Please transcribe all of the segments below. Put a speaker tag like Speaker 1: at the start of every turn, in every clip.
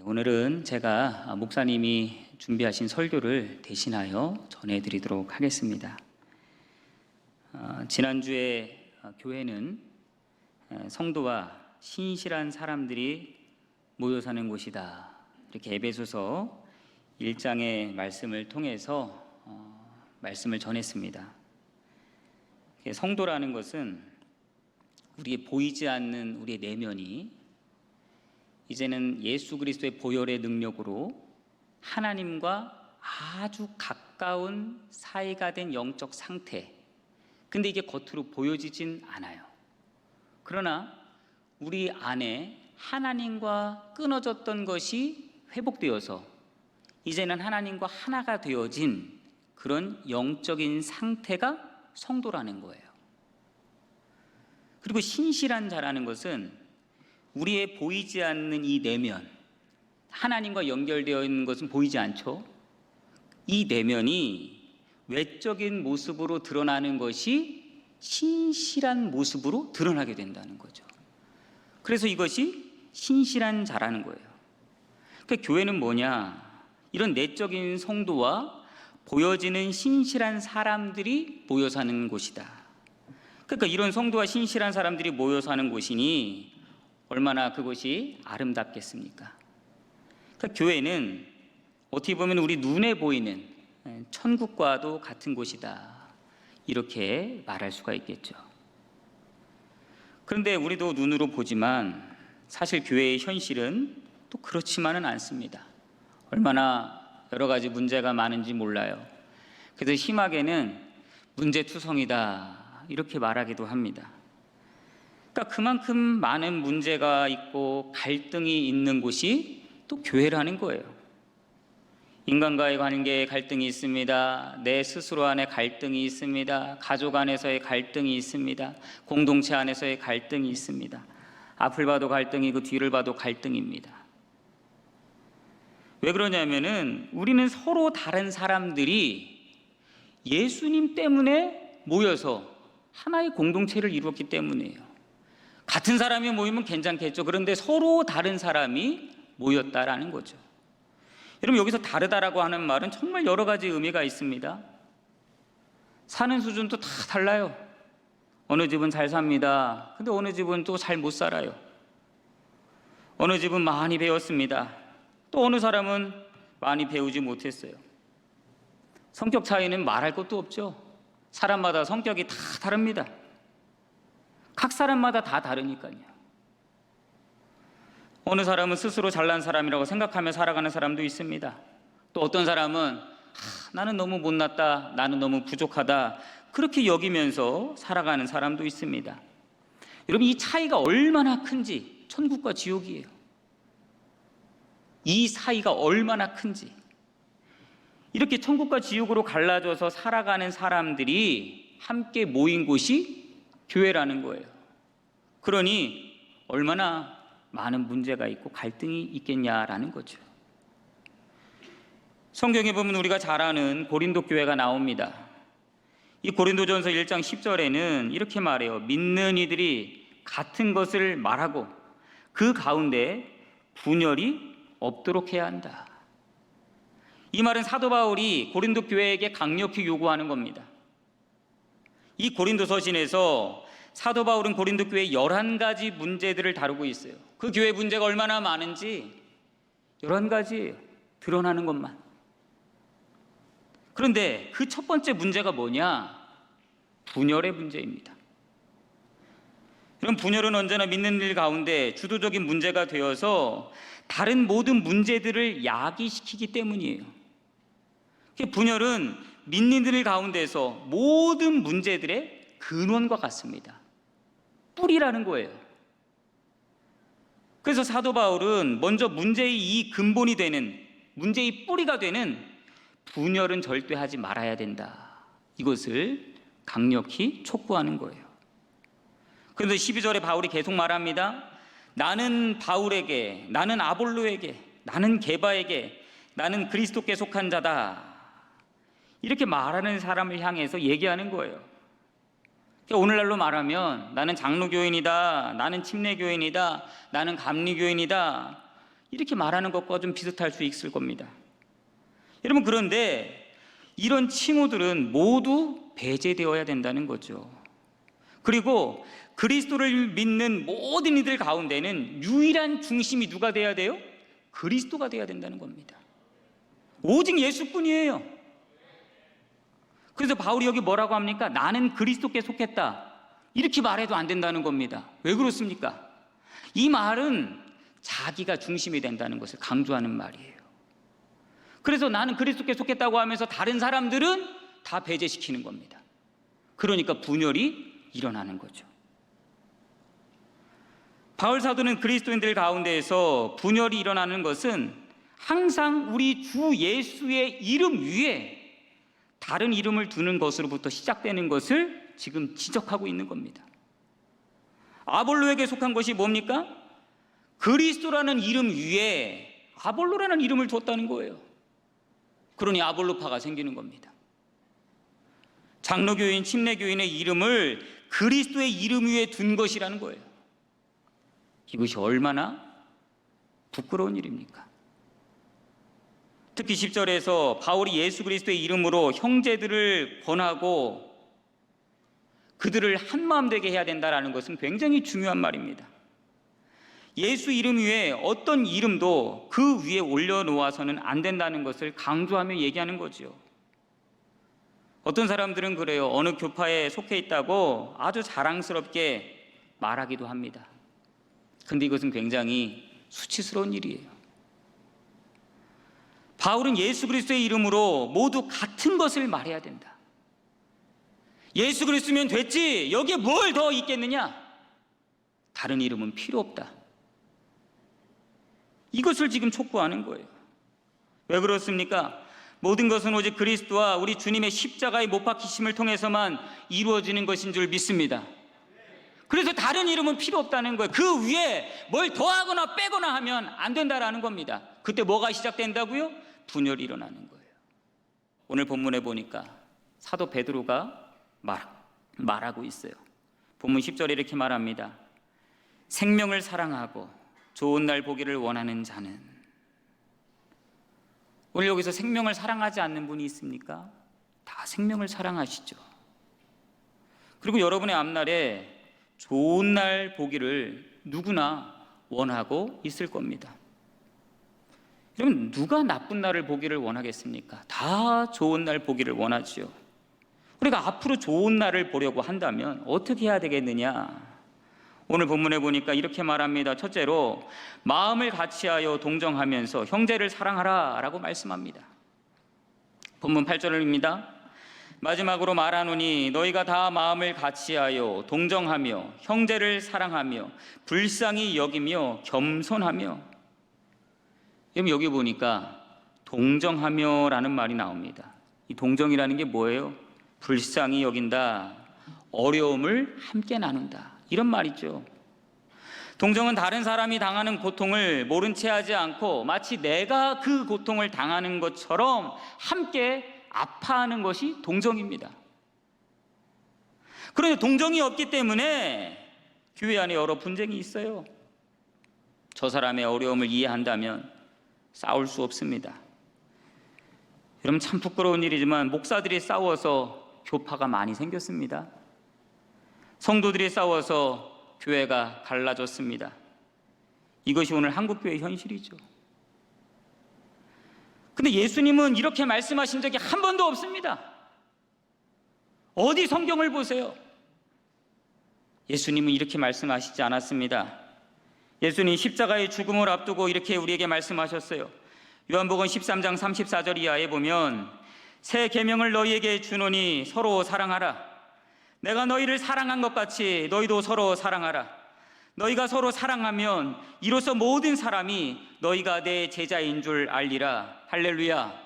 Speaker 1: 오늘은 제가 목사님이 준비하신 설교를 대신하여 전해드리도록 하겠습니다. 지난주에 교회는 성도와 신실한 사람들이 모여 사는 곳이다, 이렇게 에베소서 1장의 말씀을 통해서 말씀을 전했습니다. 성도라는 것은 우리의 보이지 않는 우리의 내면이 이제는 예수 그리스도의 보혈의 능력으로 하나님과 아주 가까운 사이가 된 영적 상태, 근데 이게 겉으로 보여지진 않아요. 그러나 우리 안에 하나님과 끊어졌던 것이 회복되어서 이제는 하나님과 하나가 되어진 그런 영적인 상태가 성도라는 거예요. 그리고 신실한 자라는 것은 우리의 보이지 않는 이 내면, 하나님과 연결되어 있는 것은 보이지 않죠. 이 내면이 외적인 모습으로 드러나는 것이 신실한 모습으로 드러나게 된다는 거죠. 그래서 이것이 신실한 자라는 거예요. 그러니까 교회는 뭐냐? 이런 내적인 성도와 보여지는 신실한 사람들이 모여 사는 곳이다. 그러니까 이런 성도와 신실한 사람들이 모여 사는 곳이니 얼마나 그것이 아름답겠습니까? 그러니까 교회는 어떻게 보면 우리 눈에 보이는 천국과도 같은 곳이다, 이렇게 말할 수가 있겠죠. 그런데 우리도 눈으로 보지만 사실 교회의 현실은 또 그렇지만은 않습니다. 얼마나 여러 가지 문제가 많은지 몰라요. 그래서 심하게는 문제투성이다, 이렇게 말하기도 합니다. 그러니까 그만큼 많은 문제가 있고 갈등이 있는 곳이 또 교회라는 거예요. 인간과의 관계에 갈등이 있습니다. 내 스스로 안에 갈등이 있습니다. 가족 안에서의 갈등이 있습니다. 공동체 안에서의 갈등이 있습니다. 앞을 봐도 갈등이고 뒤를 봐도 갈등입니다. 왜 그러냐면은 우리는 서로 다른 사람들이 예수님 때문에 모여서 하나의 공동체를 이루었기 때문이에요. 같은 사람이 모이면 괜찮겠죠. 그런데 서로 다른 사람이 모였다라는 거죠. 여러분, 여기서 다르다라고 하는 말은 정말 여러 가지 의미가 있습니다. 사는 수준도 다 달라요. 어느 집은 잘 삽니다. 근데 어느 집은 또 잘 못 살아요. 어느 집은 많이 배웠습니다. 또 어느 사람은 많이 배우지 못했어요. 성격 차이는 말할 것도 없죠. 사람마다 성격이 다 다릅니다. 각 사람마다 다 다르니까요. 어느 사람은 스스로 잘난 사람이라고 생각하며 살아가는 사람도 있습니다. 또 어떤 사람은 나는 너무 못났다, 나는 너무 부족하다, 그렇게 여기면서 살아가는 사람도 있습니다. 여러분, 이 차이가 얼마나 큰지, 천국과 지옥이에요. 이 사이가 얼마나 큰지. 이렇게 천국과 지옥으로 갈라져서 살아가는 사람들이 함께 모인 곳이 교회라는 거예요. 그러니 얼마나 많은 문제가 있고 갈등이 있겠냐라는 거죠. 성경에 보면 우리가 잘 아는 고린도 교회가 나옵니다. 이 고린도전서 1장 10절에는 이렇게 말해요. 믿는 이들이 같은 것을 말하고 그 가운데 분열이 없도록 해야 한다. 이 말은 사도 바울이 고린도 교회에게 강력히 요구하는 겁니다. 이 고린도 서신에서 사도 바울은 고린도 교회의 11가지 문제들을 다루고 있어요. 그 교회 문제가 얼마나 많은지 11가지 드러나는 것만. 그런데 그 첫 번째 문제가 뭐냐? 분열의 문제입니다. 이런 분열은 언제나 믿는 일 가운데 주도적인 문제가 되어서 다른 모든 문제들을 야기시키기 때문이에요. 분열은 믿는 일 가운데서 모든 문제들의 근원과 같습니다. 뿌리라는 거예요. 그래서 사도 바울은 먼저 문제의 이 근본이 되는, 문제의 뿌리가 되는 분열은 절대 하지 말아야 된다, 이것을 강력히 촉구하는 거예요. 그런데 12절에 바울이 계속 말합니다. 나는 바울에게, 나는 아볼로에게, 나는 게바에게, 나는 그리스도께 속한 자다, 이렇게 말하는 사람을 향해서 얘기하는 거예요. 오늘날로 말하면 나는 장로교인이다, 나는 침례교인이다, 나는 감리교인이다, 이렇게 말하는 것과 좀 비슷할 수 있을 겁니다. 여러분, 그런데 이런 칭호들은 모두 배제되어야 된다는 거죠. 그리고 그리스도를 믿는 모든 이들 가운데는 유일한 중심이 누가 돼야 돼요? 그리스도가 돼야 된다는 겁니다. 오직 예수뿐이에요. 그래서 바울이 여기 뭐라고 합니까? 나는 그리스도께 속했다, 이렇게 말해도 안 된다는 겁니다. 왜 그렇습니까? 이 말은 자기가 중심이 된다는 것을 강조하는 말이에요. 그래서 나는 그리스도께 속했다고 하면서 다른 사람들은 다 배제시키는 겁니다. 그러니까 분열이 일어나는 거죠. 바울 사도는 그리스도인들 가운데에서 분열이 일어나는 것은 항상 우리 주 예수의 이름 위에 다른 이름을 두는 것으로부터 시작되는 것을 지금 지적하고 있는 겁니다. 아볼로에게 속한 것이 뭡니까? 그리스도라는 이름 위에 아볼로라는 이름을 뒀다는 거예요. 그러니 아볼로파가 생기는 겁니다. 장로교인, 침례교인의 이름을 그리스도의 이름 위에 둔 것이라는 거예요. 이것이 얼마나 부끄러운 일입니까? 특히 10절에서 바울이 예수 그리스도의 이름으로 형제들을 권하고 그들을 한마음 되게 해야 된다는 것은 굉장히 중요한 말입니다. 예수 이름 위에 어떤 이름도 그 위에 올려놓아서는 안 된다는 것을 강조하며 얘기하는 거죠. 어떤 사람들은 그래요. 어느 교파에 속해 있다고 아주 자랑스럽게 말하기도 합니다. 근데 이것은 굉장히 수치스러운 일이에요. 바울은 예수 그리스도의 이름으로 모두 같은 것을 말해야 된다. 예수 그리스도면 됐지, 여기에 뭘 더 있겠느냐? 다른 이름은 필요 없다. 이것을 지금 촉구하는 거예요. 왜 그렇습니까? 모든 것은 오직 그리스도와 우리 주님의 십자가의 못 박히심을 통해서만 이루어지는 것인 줄 믿습니다. 그래서 다른 이름은 필요 없다는 거예요. 그 위에 뭘 더하거나 빼거나 하면 안 된다라는 겁니다. 그때 뭐가 시작된다고요? 분열이 일어나는 거예요. 오늘 본문에 보니까 사도 베드로가 말하고 있어요. 본문 10절에 이렇게 말합니다. 생명을 사랑하고 좋은 날 보기를 원하는 자는. 오늘 여기서 생명을 사랑하지 않는 분이 있습니까? 다 생명을 사랑하시죠. 그리고 여러분의 앞날에 좋은 날 보기를 누구나 원하고 있을 겁니다. 여러분, 누가 나쁜 날을 보기를 원하겠습니까? 다 좋은 날 보기를 원하지요. 우리가 앞으로 좋은 날을 보려고 한다면 어떻게 해야 되겠느냐? 오늘 본문에 보니까 이렇게 말합니다. 첫째로 마음을 같이하여 동정하면서 형제를 사랑하라 라고 말씀합니다. 본문 8절입니다. 마지막으로 말하노니 너희가 다 마음을 같이하여 동정하며 형제를 사랑하며 불쌍히 여기며 겸손하며. 여기 보니까 동정하며 라는 말이 나옵니다. 이 동정이라는 게 뭐예요? 불쌍히 여긴다, 어려움을 함께 나눈다, 이런 말이죠. 동정은 다른 사람이 당하는 고통을 모른 채 하지 않고 마치 내가 그 고통을 당하는 것처럼 함께 아파하는 것이 동정입니다. 그런데 동정이 없기 때문에 교회 안에 여러 분쟁이 있어요. 저 사람의 어려움을 이해한다면 싸울 수 없습니다. 여러분, 참 부끄러운 일이지만 목사들이 싸워서 교파가 많이 생겼습니다. 성도들이 싸워서 교회가 갈라졌습니다. 이것이 오늘 한국교회의 현실이죠. 근데 예수님은 이렇게 말씀하신 적이 한 번도 없습니다. 어디 성경을 보세요. 예수님은 이렇게 말씀하시지 않았습니다. 예수님 십자가의 죽음을 앞두고 이렇게 우리에게 말씀하셨어요. 요한복음 13장 34절 이하에 보면 새 계명을 너희에게 주노니 서로 사랑하라. 내가 너희를 사랑한 것 같이 너희도 서로 사랑하라. 너희가 서로 사랑하면 이로써 모든 사람이 너희가 내 제자인 줄 알리라. 할렐루야.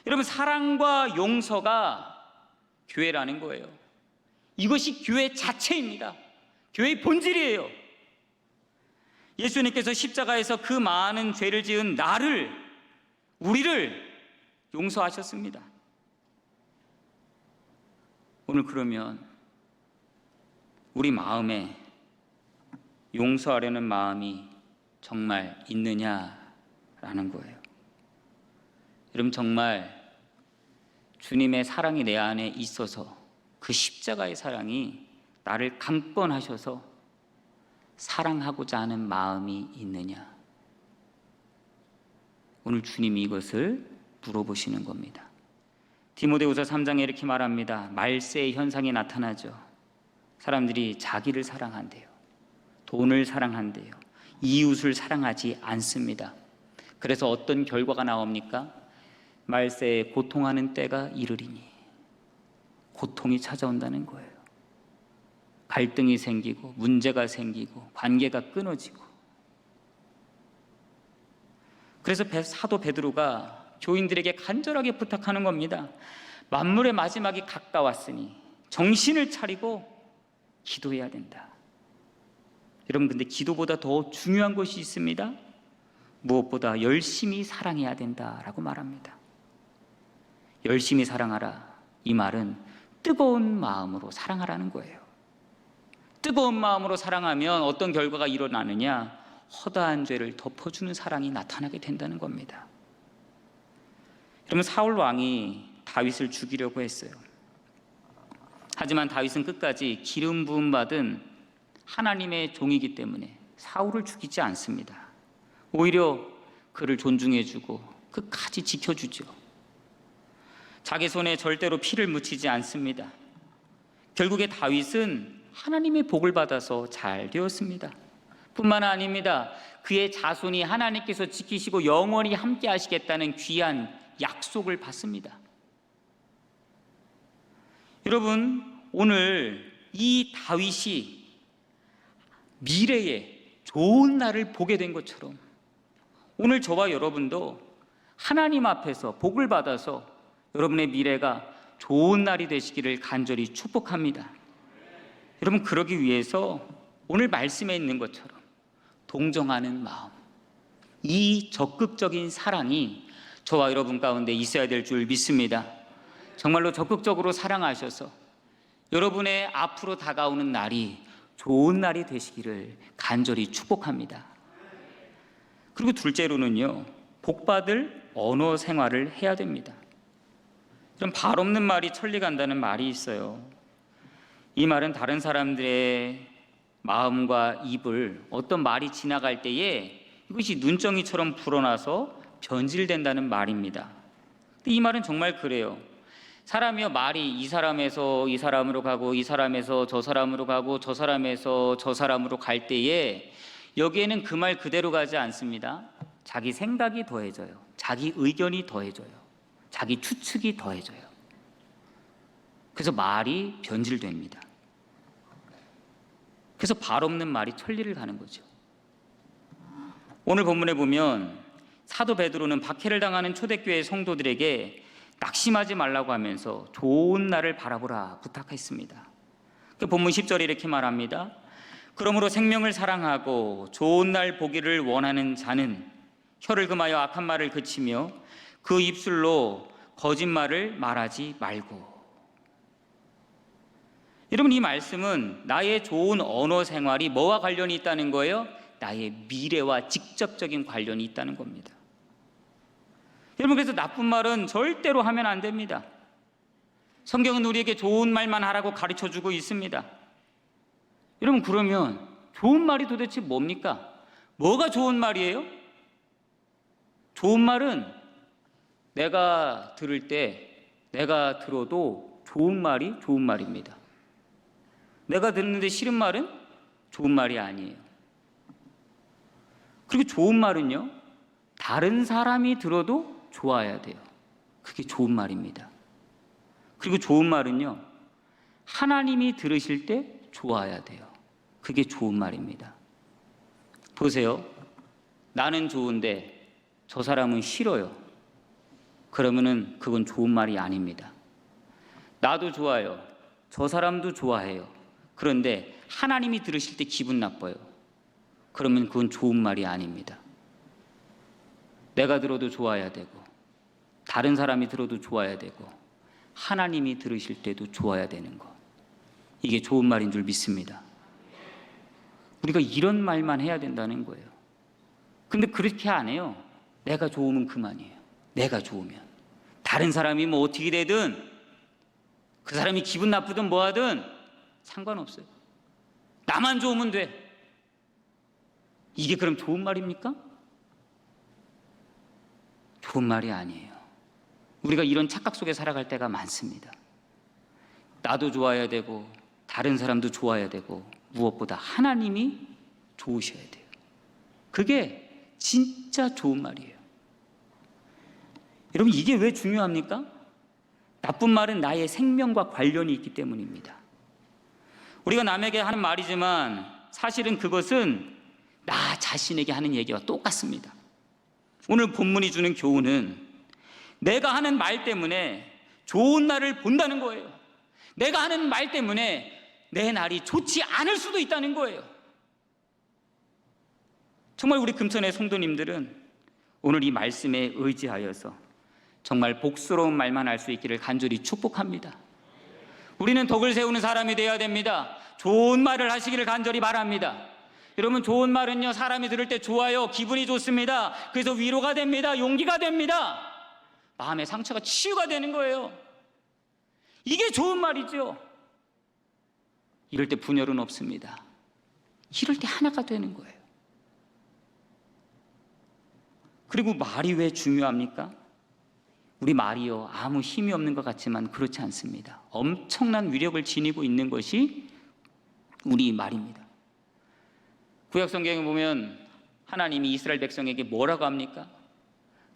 Speaker 1: 여러분, 사랑과 용서가 교회라는 거예요. 이것이 교회 자체입니다. 교회의 본질이에요. 예수님께서 십자가에서 그 많은 죄를 지은 우리를 용서하셨습니다. 오늘 그러면 우리 마음에 용서하려는 마음이 정말 있느냐라는 거예요. 여러분, 정말 주님의 사랑이 내 안에 있어서 그 십자가의 사랑이 나를 강권하셔서 사랑하고자 하는 마음이 있느냐? 오늘 주님이 이것을 물어보시는 겁니다. 디모데후서 3장에 이렇게 말합니다. 말세의 현상이 나타나죠. 사람들이 자기를 사랑한대요. 돈을 사랑한대요. 이웃을 사랑하지 않습니다. 그래서 어떤 결과가 나옵니까? 말세에 고통하는 때가 이르리니, 고통이 찾아온다는 거예요. 갈등이 생기고 문제가 생기고 관계가 끊어지고. 그래서 사도 베드로가 교인들에게 간절하게 부탁하는 겁니다. 만물의 마지막이 가까웠으니 정신을 차리고 기도해야 된다. 여러분, 근데 기도보다 더 중요한 것이 있습니다. 무엇보다 열심히 사랑해야 된다라고 말합니다. 열심히 사랑하라. 이 말은 뜨거운 마음으로 사랑하라는 거예요. 뜨거운 마음으로 사랑하면 어떤 결과가 일어나느냐? 허다한 죄를 덮어주는 사랑이 나타나게 된다는 겁니다. 여러분, 사울 왕이 다윗을 죽이려고 했어요. 하지만 다윗은 끝까지 기름 부음 받은 하나님의 종이기 때문에 사울을 죽이지 않습니다. 오히려 그를 존중해주고 끝까지 지켜주죠. 자기 손에 절대로 피를 묻히지 않습니다. 결국에 다윗은 하나님의 복을 받아서 잘 되었습니다. 뿐만 아닙니다. 그의 자손이 하나님께서 지키시고 영원히 함께 하시겠다는 귀한 약속을 받습니다. 여러분, 오늘 이 다윗이 미래에 좋은 날을 보게 된 것처럼 오늘 저와 여러분도 하나님 앞에서 복을 받아서 여러분의 미래가 좋은 날이 되시기를 간절히 축복합니다. 여러분, 그러기 위해서 오늘 말씀에 있는 것처럼 동정하는 마음, 이 적극적인 사랑이 저와 여러분 가운데 있어야 될 줄 믿습니다. 정말로 적극적으로 사랑하셔서 여러분의 앞으로 다가오는 날이 좋은 날이 되시기를 간절히 축복합니다. 그리고 둘째로는요, 복받을 언어 생활을 해야 됩니다. 좀 발 없는 말이 천리 간다는 말이 있어요. 이 말은 다른 사람들의 마음과 입을 어떤 말이 지나갈 때에 이것이 눈덩이처럼 불어나서 변질된다는 말입니다. 근데 이 말은 정말 그래요. 사람이요, 말이 이 사람에서 이 사람으로 가고 이 사람에서 저 사람으로 가고 저 사람에서 저 사람으로 갈 때에 여기에는 그 말 그대로 가지 않습니다. 자기 생각이 더해져요. 자기 의견이 더해져요. 자기 추측이 더해져요. 그래서 말이 변질됩니다. 그래서 발 없는 말이 천리를 가는 거죠. 오늘 본문에 보면 사도 베드로는 박해를 당하는 초대교회 성도들에게 낙심하지 말라고 하면서 좋은 날을 바라보라 부탁했습니다. 본문 10절에 이렇게 말합니다. 그러므로 생명을 사랑하고 좋은 날 보기를 원하는 자는 혀를 금하여 악한 말을 그치며 그 입술로 거짓말을 말하지 말고. 여러분, 이 말씀은 나의 좋은 언어 생활이 뭐와 관련이 있다는 거예요? 나의 미래와 직접적인 관련이 있다는 겁니다. 여러분, 그래서 나쁜 말은 절대로 하면 안 됩니다. 성경은 우리에게 좋은 말만 하라고 가르쳐주고 있습니다. 여러분, 그러면 좋은 말이 도대체 뭡니까? 뭐가 좋은 말이에요? 좋은 말은 내가 들을 때, 내가 들어도 좋은 말이 좋은 말입니다. 내가 듣는데 싫은 말은 좋은 말이 아니에요. 그리고 좋은 말은요, 다른 사람이 들어도 좋아야 돼요. 그게 좋은 말입니다. 그리고 좋은 말은요, 하나님이 들으실 때 좋아야 돼요. 그게 좋은 말입니다. 보세요. 나는 좋은데 저 사람은 싫어요. 그러면은 그건 좋은 말이 아닙니다. 나도 좋아요. 저 사람도 좋아해요. 그런데 하나님이 들으실 때 기분 나빠요. 그러면 그건 좋은 말이 아닙니다. 내가 들어도 좋아야 되고 다른 사람이 들어도 좋아야 되고 하나님이 들으실 때도 좋아야 되는 것, 이게 좋은 말인 줄 믿습니다. 우리가 이런 말만 해야 된다는 거예요. 근데 그렇게 안 해요. 내가 좋으면 그만이에요. 내가 좋으면. 다른 사람이 뭐 어떻게 되든, 그 사람이 기분 나쁘든 뭐하든 상관없어요. 나만 좋으면 돼. 이게 그럼 좋은 말입니까? 좋은 말이 아니에요. 우리가 이런 착각 속에 살아갈 때가 많습니다. 나도 좋아야 되고 다른 사람도 좋아야 되고 무엇보다 하나님이 좋으셔야 돼요. 그게 진짜 좋은 말이에요. 여러분, 이게 왜 중요합니까? 나쁜 말은 나의 생명과 관련이 있기 때문입니다. 우리가 남에게 하는 말이지만 사실은 그것은 나 자신에게 하는 얘기와 똑같습니다. 오늘 본문이 주는 교훈은 내가 하는 말 때문에 좋은 날을 본다는 거예요. 내가 하는 말 때문에 내 날이 좋지 않을 수도 있다는 거예요. 정말 우리 금천의 성도님들은 오늘 이 말씀에 의지하여서 정말 복스러운 말만 할 수 있기를 간절히 축복합니다. 우리는 덕을 세우는 사람이 되어야 됩니다. 좋은 말을 하시기를 간절히 바랍니다. 여러분, 좋은 말은요, 사람이 들을 때 좋아요. 기분이 좋습니다. 그래서 위로가 됩니다. 용기가 됩니다. 마음의 상처가 치유가 되는 거예요. 이게 좋은 말이죠. 이럴 때 분열은 없습니다. 이럴 때 하나가 되는 거예요. 그리고 말이 왜 중요합니까? 우리 말이요, 아무 힘이 없는 것 같지만 그렇지 않습니다. 엄청난 위력을 지니고 있는 것이 우리 말입니다. 구약 성경에 보면 하나님이 이스라엘 백성에게 뭐라고 합니까?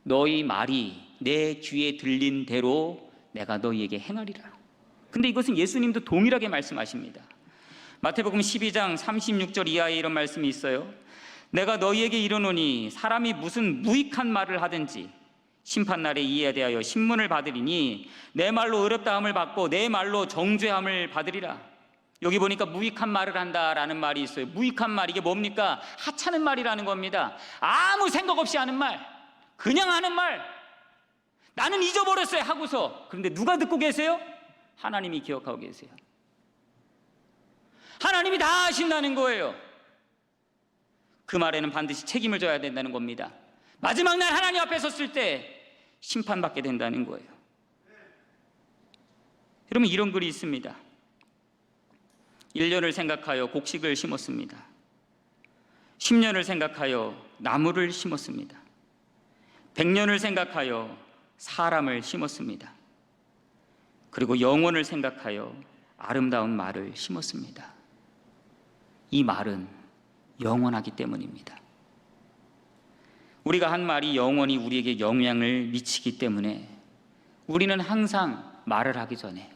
Speaker 1: 너희 말이 내 귀에 들린 대로 내가 너희에게 행하리라. 근데 이것은 예수님도 동일하게 말씀하십니다. 마태복음 12장 36절 이하에 이런 말씀이 있어요. 내가 너희에게 이르노니 사람이 무슨 무익한 말을 하든지 심판날에 이에 대하여 신문을 받으리니 내 말로 어렵다함을 받고 내 말로 정죄함을 받으리라. 여기 보니까 무익한 말을 한다라는 말이 있어요. 무익한 말, 이게 뭡니까? 하찮은 말이라는 겁니다. 아무 생각 없이 하는 말, 그냥 하는 말. 나는 잊어버렸어요 하고서. 그런데 누가 듣고 계세요? 하나님이 기억하고 계세요. 하나님이 다 아신다는 거예요. 그 말에는 반드시 책임을 져야 된다는 겁니다. 마지막 날 하나님 앞에 섰을 때 심판받게 된다는 거예요. 여러분, 이런 글이 있습니다. 1년을 생각하여 곡식을 심었습니다. 10년을 생각하여 나무를 심었습니다. 100년을 생각하여 사람을 심었습니다. 그리고 영원을 생각하여 아름다운 말을 심었습니다. 이 말은 영원하기 때문입니다. 우리가 한 말이 영원히 우리에게 영향을 미치기 때문에 우리는 항상 말을 하기 전에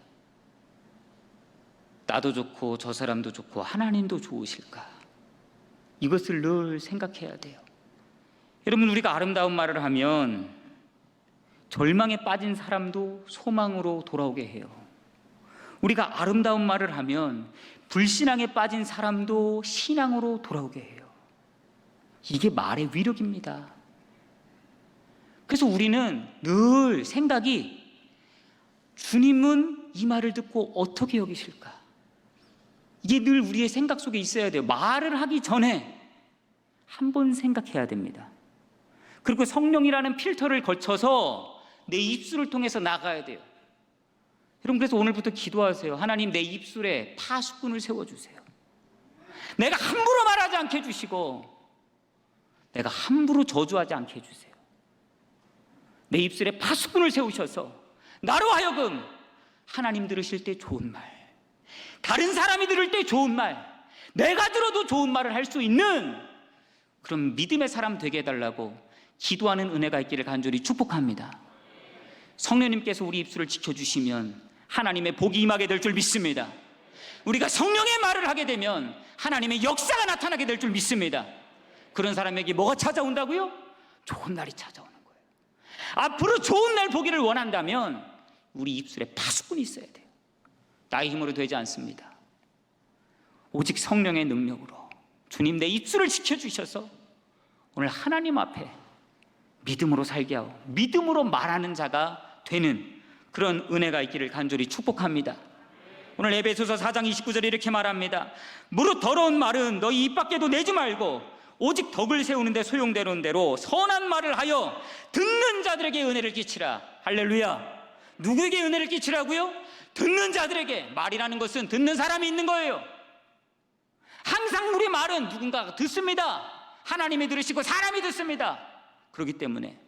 Speaker 1: 나도 좋고 저 사람도 좋고 하나님도 좋으실까? 이것을 늘 생각해야 돼요. 여러분, 우리가 아름다운 말을 하면 절망에 빠진 사람도 소망으로 돌아오게 해요. 우리가 아름다운 말을 하면 불신앙에 빠진 사람도 신앙으로 돌아오게 해요. 이게 말의 위력입니다. 그래서 우리는 늘 생각이, 주님은 이 말을 듣고 어떻게 여기실까? 이게 늘 우리의 생각 속에 있어야 돼요. 말을 하기 전에 한 번 생각해야 됩니다. 그리고 성령이라는 필터를 거쳐서 내 입술을 통해서 나가야 돼요. 여러분, 그래서 오늘부터 기도하세요. 하나님, 내 입술에 파수꾼을 세워주세요. 내가 함부로 말하지 않게 해주시고 내가 함부로 저주하지 않게 해주세요. 내 입술에 파수꾼을 세우셔서 나로 하여금 하나님 들으실 때 좋은 말, 다른 사람이 들을 때 좋은 말, 내가 들어도 좋은 말을 할 수 있는 그런 믿음의 사람 되게 해달라고 기도하는 은혜가 있기를 간절히 축복합니다. 성령님께서 우리 입술을 지켜주시면 하나님의 복이 임하게 될 줄 믿습니다. 우리가 성령의 말을 하게 되면 하나님의 역사가 나타나게 될 줄 믿습니다. 그런 사람에게 뭐가 찾아온다고요? 좋은 날이 찾아오는 거예요. 앞으로 좋은 날 보기를 원한다면 우리 입술에 파수꾼이 있어야 돼요. 나의 힘으로 되지 않습니다. 오직 성령의 능력으로 주님 내 입술을 지켜주셔서 오늘 하나님 앞에 믿음으로 살게 하고 믿음으로 말하는 자가 되는 그런 은혜가 있기를 간절히 축복합니다. 오늘 에베소서 4장 29절에 이렇게 말합니다. 무릇 더러운 말은 너희 입 밖에도 내지 말고 오직 덕을 세우는데 소용되는 대로 선한 말을 하여 듣는 자들에게 은혜를 끼치라. 할렐루야. 누구에게 은혜를 끼치라고요? 듣는 자들에게. 말이라는 것은 듣는 사람이 있는 거예요. 항상 우리 말은 누군가가 듣습니다. 하나님이 들으시고 사람이 듣습니다. 그렇기 때문에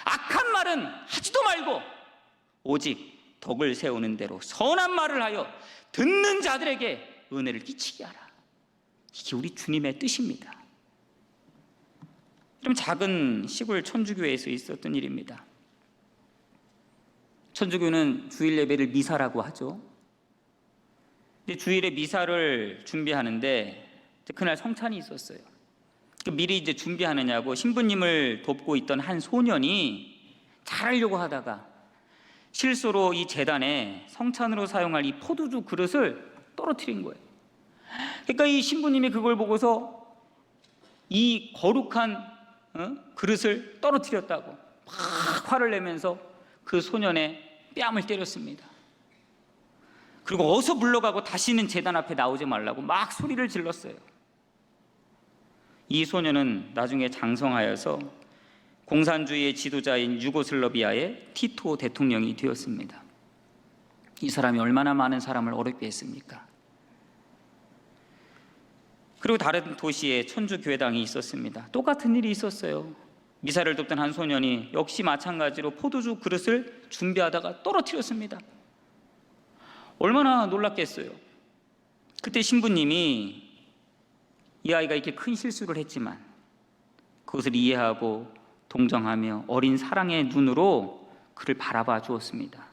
Speaker 1: 악한 말은 하지도 말고 오직 덕을 세우는 대로 선한 말을 하여 듣는 자들에게 은혜를 끼치게 하라. 이게 우리 주님의 뜻입니다. 좀 작은 시골 천주교회에서 있었던 일입니다. 천주교는 주일 예배를 미사라고 하죠. 근데 주일에 미사를 준비하는데 그날 성찬이 있었어요. 미리 이제 준비하느냐고 신부님을 돕고 있던 한 소년이 잘하려고 하다가 실수로 이 제단에 성찬으로 사용할 이 포도주 그릇을 떨어뜨린 거예요. 그러니까 이 신부님이 그걸 보고서 이 거룩한 그릇을 떨어뜨렸다고 막 화를 내면서 그 소년의 뺨을 때렸습니다. 그리고 어서 물러가고 다시는 제단 앞에 나오지 말라고 막 소리를 질렀어요. 이 소년은 나중에 장성하여서 공산주의의 지도자인 유고슬라비아의 티토 대통령이 되었습니다. 이 사람이 얼마나 많은 사람을 어렵게 했습니까? 그리고 다른 도시에 천주교회당이 있었습니다. 똑같은 일이 있었어요. 미사를 돕던 한 소년이 역시 마찬가지로 포도주 그릇을 준비하다가 떨어뜨렸습니다. 얼마나 놀랐겠어요. 그때 신부님이 이 아이가 이렇게 큰 실수를 했지만 그것을 이해하고 동정하며 어린 사랑의 눈으로 그를 바라봐 주었습니다.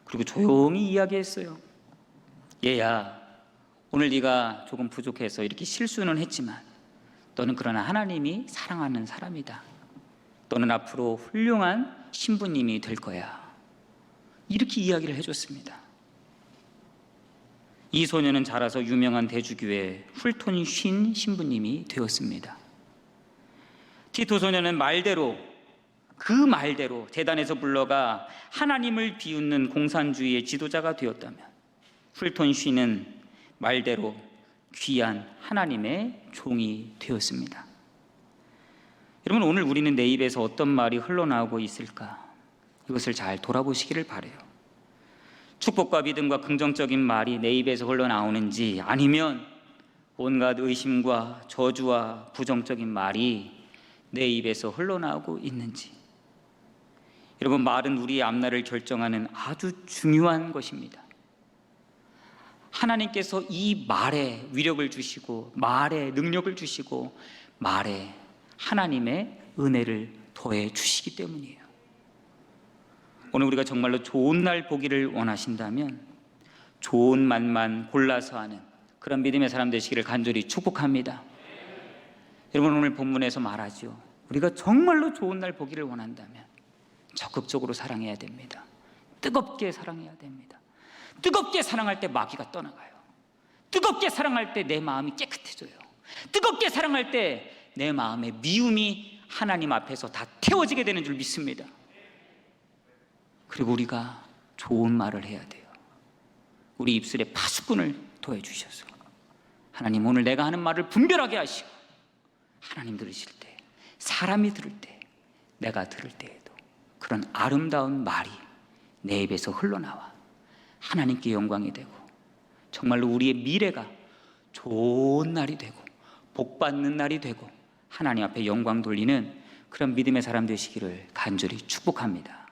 Speaker 1: 그리고 조용히 이야기했어요. 얘야, 오늘 네가 조금 부족해서 이렇게 실수는 했지만 너는 그러나 하나님이 사랑하는 사람이다. 너는 앞으로 훌륭한 신부님이 될 거야. 이렇게 이야기를 해줬습니다. 이 소년은 자라서 유명한 대주교회 풀톤 쉰 신부님이 되었습니다. 티토 소년은 그 말대로 제단에서 불러가 하나님을 비웃는 공산주의의 지도자가 되었다면 풀톤 쉰은 말대로 귀한 하나님의 종이 되었습니다. 여러분, 오늘 우리는 내 입에서 어떤 말이 흘러나오고 있을까? 이것을 잘 돌아보시기를 바라요. 축복과 믿음과 긍정적인 말이 내 입에서 흘러나오는지 아니면 온갖 의심과 저주와 부정적인 말이 내 입에서 흘러나오고 있는지. 여러분, 말은 우리의 앞날을 결정하는 아주 중요한 것입니다. 하나님께서 이 말에 위력을 주시고 말에 능력을 주시고 말에 하나님의 은혜를 더해 주시기 때문이에요. 오늘 우리가 정말로 좋은 날 보기를 원하신다면 좋은 말만 골라서 하는 그런 믿음의 사람 되시기를 간절히 축복합니다. 여러분, 오늘 본문에서 말하죠. 우리가 정말로 좋은 날 보기를 원한다면 적극적으로 사랑해야 됩니다. 뜨겁게 사랑해야 됩니다. 뜨겁게 사랑할 때 마귀가 떠나가요. 뜨겁게 사랑할 때 내 마음이 깨끗해져요. 뜨겁게 사랑할 때 내 마음의 미움이 하나님 앞에서 다 태워지게 되는 줄 믿습니다. 그리고 우리가 좋은 말을 해야 돼요. 우리 입술에 파수꾼을 더해 주셔서 하나님, 오늘 내가 하는 말을 분별하게 하시고 하나님 들으실 때, 사람이 들을 때, 내가 들을 때에도 그런 아름다운 말이 내 입에서 흘러나와 하나님께 영광이 되고 정말로 우리의 미래가 좋은 날이 되고 복받는 날이 되고 하나님 앞에 영광 돌리는 그런 믿음의 사람 되시기를 간절히 축복합니다.